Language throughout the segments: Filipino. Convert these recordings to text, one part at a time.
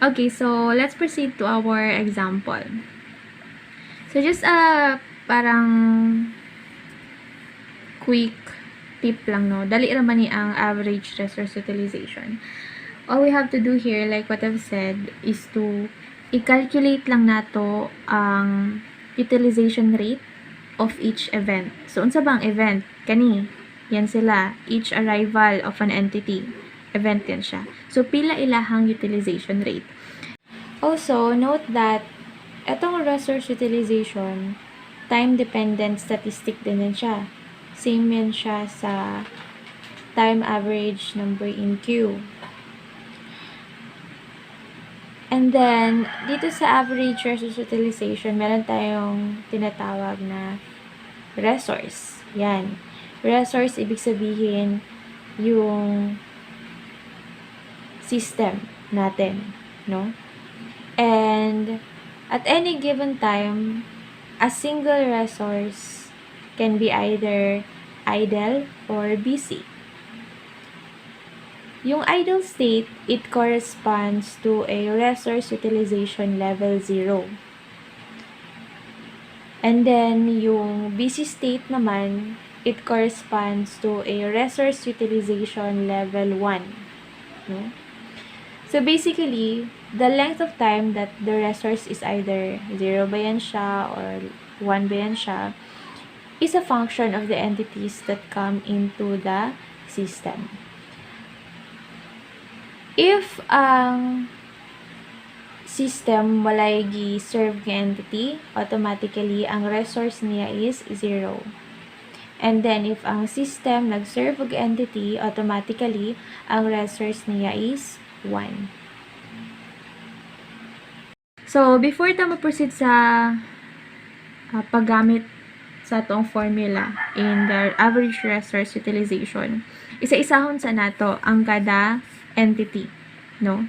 Okay, so let's proceed to our example. So just parang quick tip lang, no? Dali raman ni ang average resource utilization. All we have to do here, like what I've said, is to i-calculate lang nato ang utilization rate of each event. So, unsa bang event? Kani, yan sila. Each arrival of an entity. Event yan siya. So, pila ilahang utilization rate. Also, note that etong resource utilization, time-dependent statistic din yan siya. Same yan siya sa time average number in Q. And then, dito sa average resource utilization, meron tayong tinatawag na resource. Yan. Resource, ibig sabihin, yung system natin, no? And, at any given time, a single resource can be either idle or busy. Yung idle state, it corresponds to a resource utilization level 0. And then, yung busy state naman, it corresponds to a resource utilization level 1. No? So, basically, the length of time that the resource is either 0 ba yan siya or 1 ba yan siya is a function of the entities that come into the system. If ang system walay gi-serve nga entity, automatically ang resource niya is 0. And then if ang system nag-serve og entity, automatically ang resource niya is 1. So before ta ma-proceed sa paggamit sa atong formula in the average resource utilization, isa-isahon sa nato ang kada entity, no?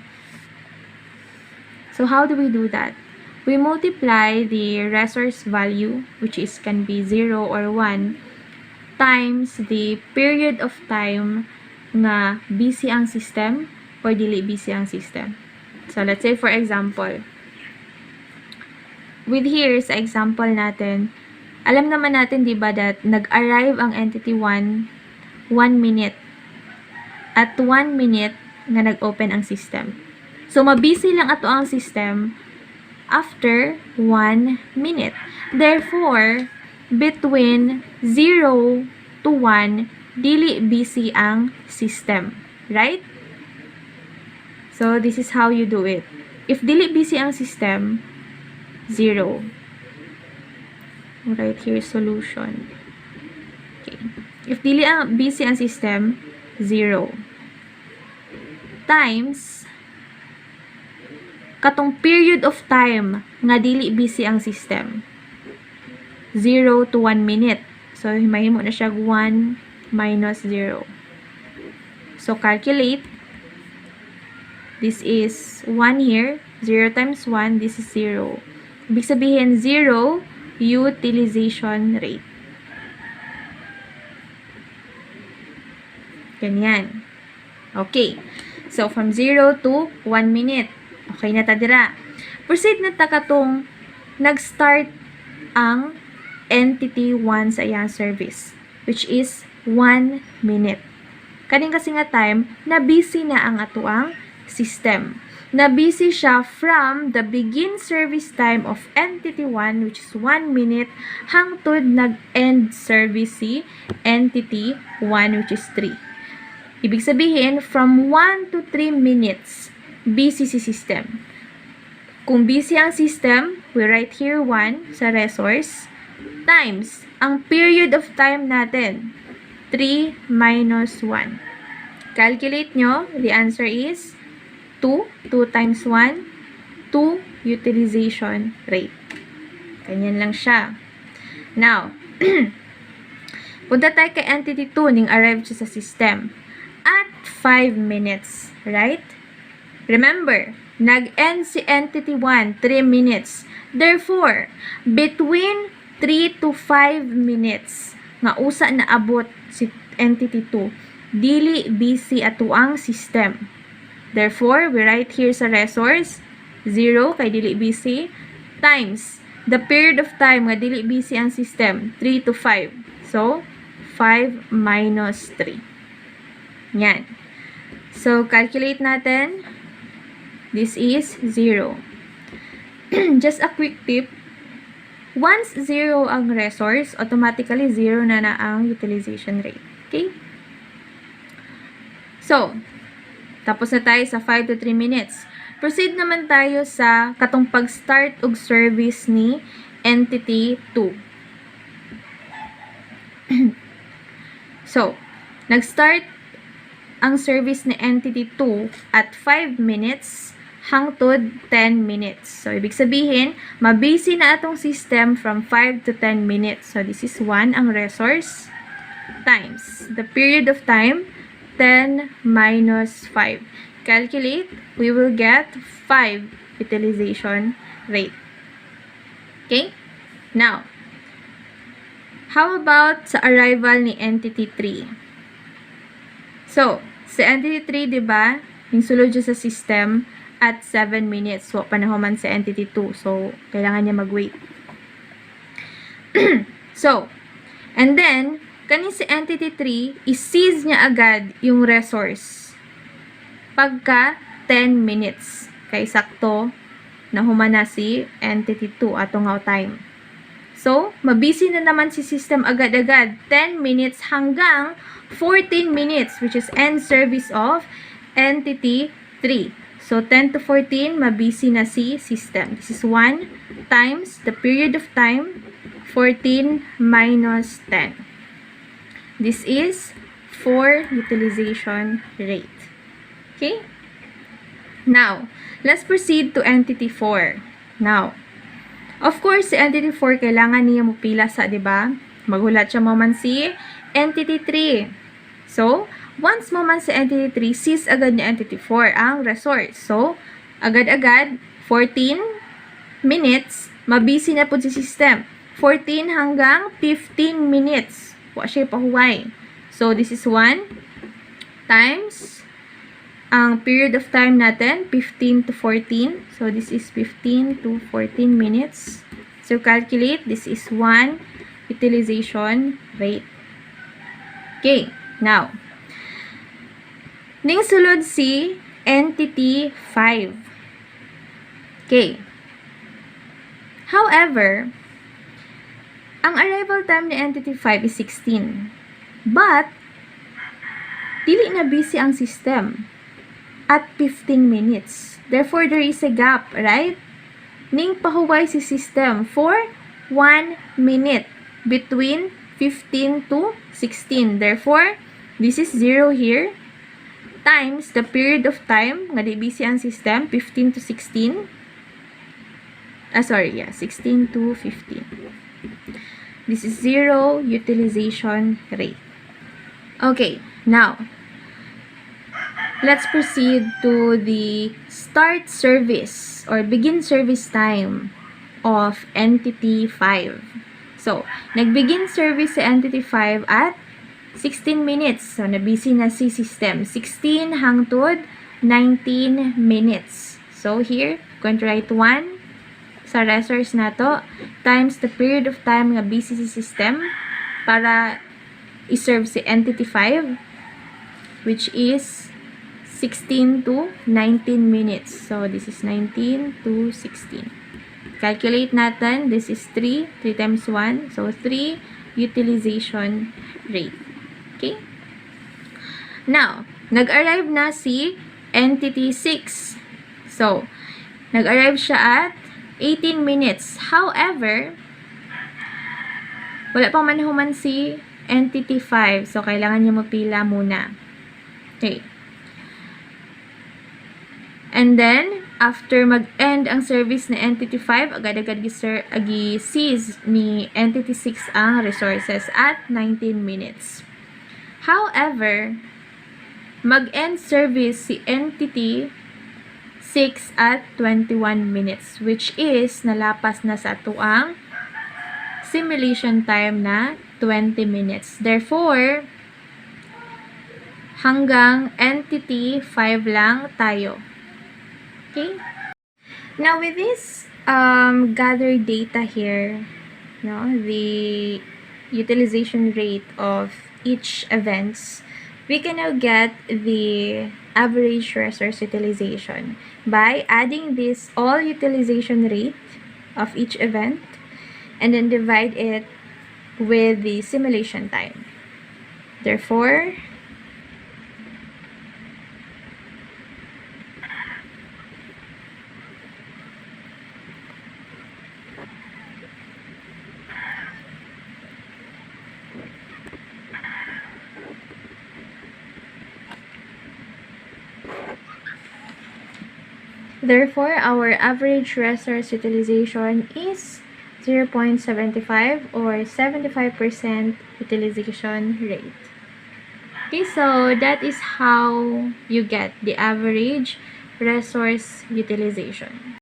So how do we do that? We multiply the resource value, which is can be 0 or 1, times the period of time nga busy ang system or dili busy ang system. So let's say for example, with here sa example natin, alam naman natin, di ba, that nag-arrive ang entity 1 minute. At 1 minute nga nag-open ang system. So, mabusy lang ato ang system after 1 minute. Therefore, between 0 to 1, dili busy ang system. Right? So, this is how you do it. If dili busy ang system, 0. Right here, solution. Okay. If dili busy ang system, 0. Times katong period of time nga dili busy ang system, 0 to 1 minute. So mahimo na siya 1 minus 0. So calculate. This is 1 here, 0 times 1, this is 0. Ibig sabihin 0 utilization rate. Ganyan. Okay. So, from 0 to 1 minute. Okay na ta dira. Proceed na ta katong nag-start ang entity 1 sa iyang service, which is 1 minute. Kaning kasi nga time, na busy na ang atuang system. Na busy siya from the begin service time of entity 1, which is 1 minute, hangtod nag-end service si entity 1, which is 3. Ibig sabihin, from 1 to 3 minutes, busy si system. Kung busy ang system, we write here 1 sa resource, times ang period of time natin, 3 minus 1. Calculate nyo, the answer is 2. 2 times 1, 2 utilization rate. Ganyan lang siya. Now, punta tayo kay entity 2, ning arrive siya sa system. At 5 minutes, right? Remember, nag-end si entity 1, 3 minutes. Therefore, between 3 to 5 minutes, nga usa na abot si entity 2, dili busy ato ang system. Therefore, we write here sa resource, 0 kay dili busy, times the period of time nga dili busy ang system, 3 to 5. So, 5 minus 3. Yan. So, calculate natin. This is 0. Just a quick tip. Once 0 ang resource, automatically 0 na ang utilization rate. Okay? So, tapos na tayo sa 5 to 3 minutes. Proceed naman tayo sa katong pag-start og service ni entity 2. So, nag-start ang service ni entity 2 at 5 minutes hangtod 10 minutes. So, ibig sabihin, mabisi na atong system from 5 to 10 minutes. So, this is 1 ang resource times the period of time, 10 minus 5. Calculate, we will get 5 utilization rate. Okay? Now, how about sa arrival ni entity 3? So, sa entity 3, diba, yung sulod siya sa system at 7 minutes. So, panahuman sa entity 2. So, kailangan niya mag-wait. So, and then, kanin si entity 3, is-seize niya agad yung resource pagka 10 minutes. Kay sakto, nahuman na si entity 2 atong time. So, mabisi na naman si system agad-agad. 10 minutes hanggang 14 minutes, which is end service of entity 3. So, 10 to 14, mabisi na si system. This is 1 times the period of time, 14 minus 10. This is 4 utilization rate. Okay? Now, let's proceed to entity 4. Now, of course, si entity 4, kailangan niya mupila sa, diba? Maghulat siya mo man si entity 3. So, once mo man si entity 3, seize agad ni entity 4 ang resource. So, agad-agad, 14 minutes, mabisi na po si system. 14 hanggang 15 minutes. Wa siya pahuway. So, this is 1 times ang period of time natin, 15 to 14. So, this is 15 to 14 minutes. So, calculate. This is 1 utilization rate. Okay. Now, ning sulod si entity 5. Okay. However, ang arrival time ni entity 5 is 16. But, dili na busy ang system at 15 minutes. Therefore, there is a gap, right? Ning pahuway si system for 1 minute between 15 to 16. Therefore, this is 0 here times the period of time nga di busy ang system, 15 to 16. 16 to 15. This is 0 utilization rate. Okay, now, let's proceed to the start service or begin service time of entity 5. So, nagbegin service sa entity 5 at 16 minutes. So, nabisi na si system. 16 hangtod 19 minutes. So, here, going to write 1 sa resource na to times the period of time nga busy si system para i-serve si entity 5, which is 16 to 19 minutes. So, this is 19 to 16. Calculate natin. This is 3. 3 times 1. So, 3 utilization rate. Okay? Now, nag-arrive na si entity 6. So, nag-arrive siya at 18 minutes. However, wala pang manahuman si entity 5. So, kailangan niya mapila muna. Okay. And then, after mag-end ang service ni entity 5, agad-agad gi-seize ni entity 6 ang resources at 19 minutes. However, mag-end service si entity 6 at 21 minutes, which is nalapas na sa tuang simulation time na 20 minutes. Therefore, hanggang entity 5 lang tayo. Okay? Now, with this gathered data here, no, the utilization rate of each events, we can now get the average resource utilization by adding this all utilization rate of each event and then divide it with the simulation time. Therefore, our average resource utilization is 0.75 or 75% utilization rate. Okay, so that is how you get the average resource utilization.